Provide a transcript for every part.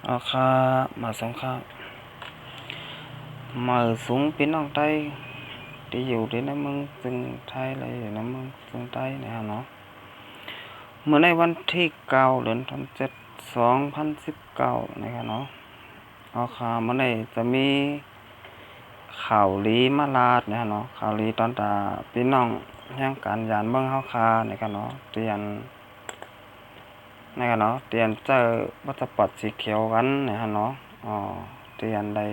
อาคามาสงครามมาสูงพี่น้องไต้ที่อยู่ที่ในเมืองจึงไทยอะไรอยู่ในเมืองจึงไต้เนี่ยเนาะเมื่อในวันที่9 เดือนธันวาคม2019นะครับเนาะอาคาเมื่อในจะมีข่าวลีมาลาดเนี่ยเนาะข่าวลีตอนตาพี่น้องแห่งการยานเมืองเฮาคาเนี่ยกันเนาะเตียนนะครับเนาะเตียนเจอวัตปัดสีเขียวกันนะครับเนาะเตียนได้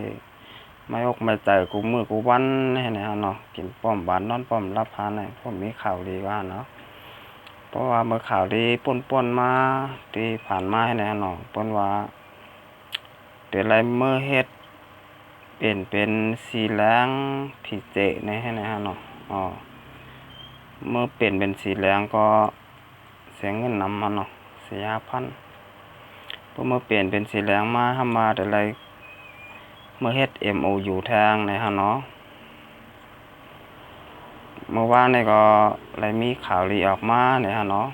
ไม่อกไม่ใจกูมือกูวันนี่นะครับเนาะกินป้อมบานนอนป้อมรับพานเนี่ยผมมีข่าวดีว่าเนาะเพราะว่าเมื่อข่าวดีป่นมาที่ผ่านมาให้แน่เนาะป่นว่าเดี๋ยวไรเมื่อเฮ็ดเป็นสีแดงผีเจในให้แน่เนาะเมื่อเป็นสีแดงก็เสียเงินนำมาเนาะ4,000พอเมื่อเปลี่ยนเป็นสีแดงมาทำมาแต่ไรเมื่อเฮ็ด MOU แทงในฮะเนาะเมื่อวานนี่ก็เลยมีข่าวลีออกมาเนี่ยฮะเนาะ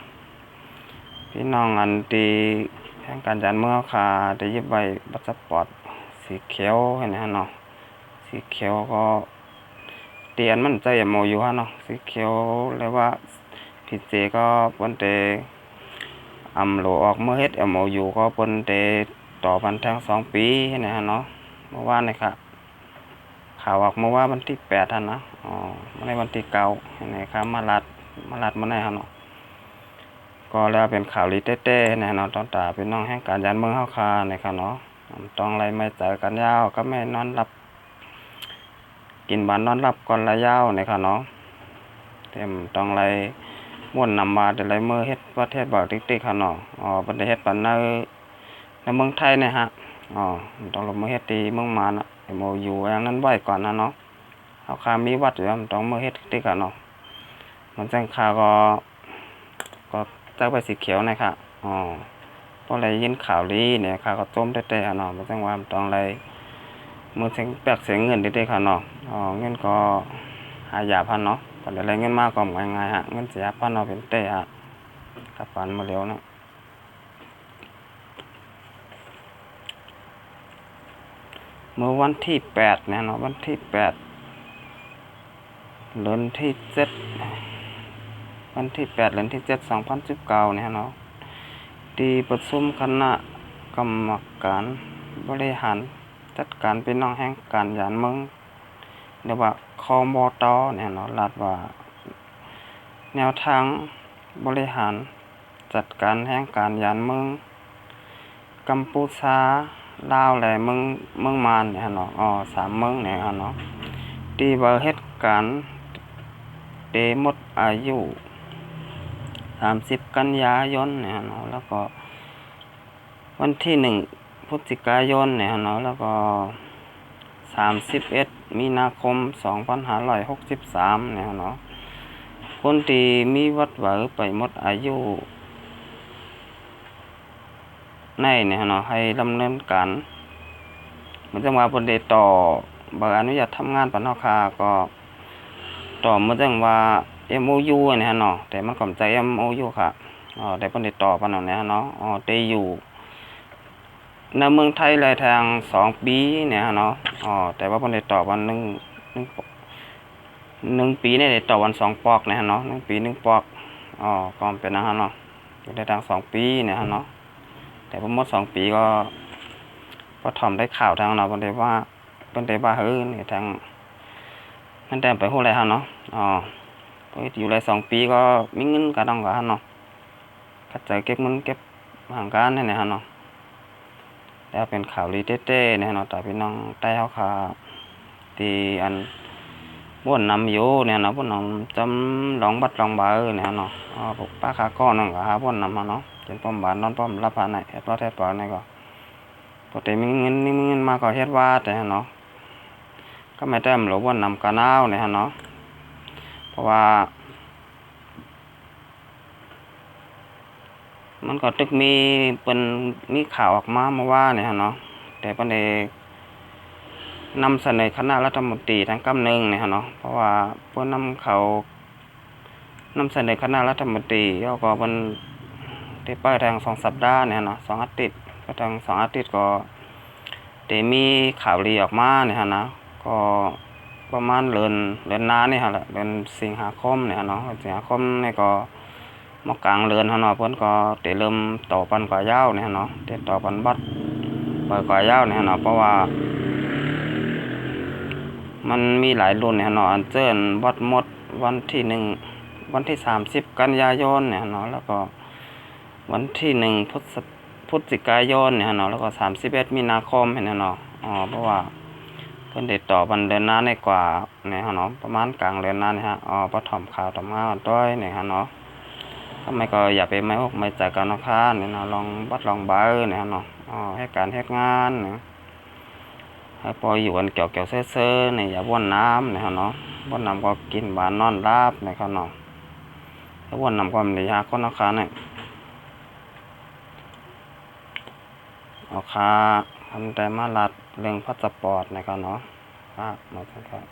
พี่น้องอันตีแห่งการจันเมื่อคาได้ยิบใบบัตรสปอร์ตสีเขียวเห็นไหมฮะเนาะสีเขียวก็เตียนมันใจ MOU ฮะเนาะสีเขียวเลยว่าพี่เจก็ปนเตโหลออกเมื่อเฮ็ด MOU ก็ปนเตต่อพันแทง2 ปีนะฮะเนาะเมื่อวานนี่ค่ะข่าวออกเมื่อว่าวันที่8ท่านนะไม่ได้วันที่9นะครับมาลัดมาได้ครับเนาะก็แล้วเป็นข่าวลีเต้ๆนะเนาะตอนตาเป็นน้องแห่งการยันเมืองเฮาคานะครับเนาะต้องไรไม่เจอกันยาวก็ไม่นอนหลับกินบานนอนหลับก่อนระยาวนะครับเนาะเต็มต้องไรม่วนนำมาแต่ไรเมื่อเฮ็ดประเทศบ่ติ๊กๆครับเนาะประเทศปานในเมืองไทยเนี่ยฮะต้องลงมาเฮ็ดตีเมืองมานะMOU อย่างนั้นไว้ก่อนนะเนาะเฮาคามีวัดอยู่ต้องมาเฮ็ดติ๊กๆเนาะมันจังคาก็จักไปสีเขียวนะครับเพราะอะไรยินข่าวลีเนี่ยข้าก็ต้มเต้ๆเนาะมันจังว่าต้องอะไรมือเสียงแปลกเสียงเงินเต้ๆค่ะเนาะเงินก็5,000เนาะก็ได้เงินมากก็ง่ายๆฮะเงิน4,000เนาะเป็นเต้ฮะกับปันมาเร็วเนาะเมื่อวันที่8เนี่ยเนาะวันที่8 เดือนที่7วันที่8 เดือนที่7 2019เนี่ยเนาะที่ประชุมคณะกรรมการบริหารจัดการพี่น้องแห่งการยานเมืองเรียกว่าคมตเนี่ยเนาะรัฐว่าแนวทางบริหารจัดการแห่งการยานเมืองกัมพูชาลาวและเมืองมานเนี่ยเนาะ3 เมืองเนี่ยเนาะที่ว่าเหตุการณ์หมดอายุ30 กันยายนเนี่ยเนาะแล้วก็วันที่1 พฤศจิกายนเนี่ยเนาะแล้วก็31 มีนาคม 2563เนี่ยเนาะคนที่มีวัดหวาไปหมดอายุในเนี่ยเนาะให้ดำเนินการมันจะมาบนเดต่อใบอนุญาตทำงานปนคาก็ต่อมันจังว่า MOU เนี่ยเนาะแต่มันก่อมใจ MOU ค่ะแต่บนเดต่อปนเนี่ยเนาะได้อยู่ในเมืองไทยเลยทาง2 ปีเนี่ยเนาะแต่ว่าบนเดต่อวัน1 ปีเนี่ยได้ต่อวัน2 ปอกเนี่ยเนาะ1 ปี 1 ปอกก็เป็นนะฮะเนาะอยู่ได้ทาง2 ปีเนี่ยเนาะแต่พอหมด2 ปีก็ทอมได้ข่าวทางเนาะเพิ่นได้ว่าเฮ้ยนี่ทางนั่นแต่ไปฮู้แล้วฮะเนาะอยู่ได้2 ปีก็มีเงินก็ต้องก็ฮะเนาะกระจายเก็บเงินเก็บหางการเนี่ยฮะเนาะแล้วเป็นข่าวลีเต้ๆเนี่ยเนาะแต่พี่น้องใต้เฮาค่ะที่อันบ่นนำอยู่เนี่ยเนาะบ่นนำจำลองบัดลองเบอร์เนี่ยเนาะพวกป้าขาก้อนนั่นก็หาบ่นนำมาเนาะเป็นป้อมบ้านนอนป้อมรับพานเฮ็ดบ่เฮ็ดบ่นี่ก็ปกติมีเงินมาก็เฮ็ดว่าแต่เนาะก็ไม่ได้หลบ่นนำกะนาวเนี่ยเนาะเพราะว่ามันก็ตึกมีข่าวออกมาเมื่อวานเนี่ยเนาะแต่เพิ่นได้นำเสนอคณะรัฐมนตรีทั้งกำนึงเนี่ยเนาะเพราะว่าเพิ่นนำเสนอคณะรัฐมนตรีแล้วก็เพิ่นได้ไปทาง2 สัปดาห์เนี่ยเนาะ2 อาทิตย์ ก็ตั้ง2 อาทิตย์ก็ได้มีข่าวดีออกมาเนี่ยฮะนะก็ประมาณเดือนหน้านี่ฮะแหละเดือนสิงหาคมเนี่ยฮะเนาะสิงหาคมนี่ก็มากลางเดือนฮะเนาะเพิ่นก็ได้เริ่มต่อปันกว่ายาวเนี่ยฮะเนาะได้ต่อปันบัดปล่อยกว่ายาวเนี่ยฮะเนาะเพราะว่ามันมีหลายรุ่นเนี่ยฮะเนาะอันเจิ้นบัดหมดวันที่วันที่30กันยายนเนี่ยฮะเนาะแล้วก็วันที่พฤศจิกายนเนี่ยฮะเนาะแล้วก็31มีนาคมเห็นฮะเนาะเพราะว่าเพิ่นได้ต่อวันเดือนหน้าในกว่าเนี่ยฮะเนาะประมาณกลางเดือนหน้านี่ฮะบ่ถ่อมข่าวถ่อมงานด้วยเนี่ยฮะเนาะทำไมก็อย่าไปไม่จากกันนะคะเนี่ยเนาะลองบัดลองเบาเนี่ยฮะเนาะให้การเฮ็ดงานเนี่ยให้พออยู่กันเกี่ยวๆเซ่อๆเนี่ยอย่าว่นน้ำเนี่ยฮะเนาะว่นน้ำก็กินบานนอนราบเนี่ยครับเนาะถ้าว่นน้ำก็มียาคนนะคะเนี่ยเอาค่าทำแต่มาลัดเรื่องพาสปอร์ตนะครับเนาะมาสักครับ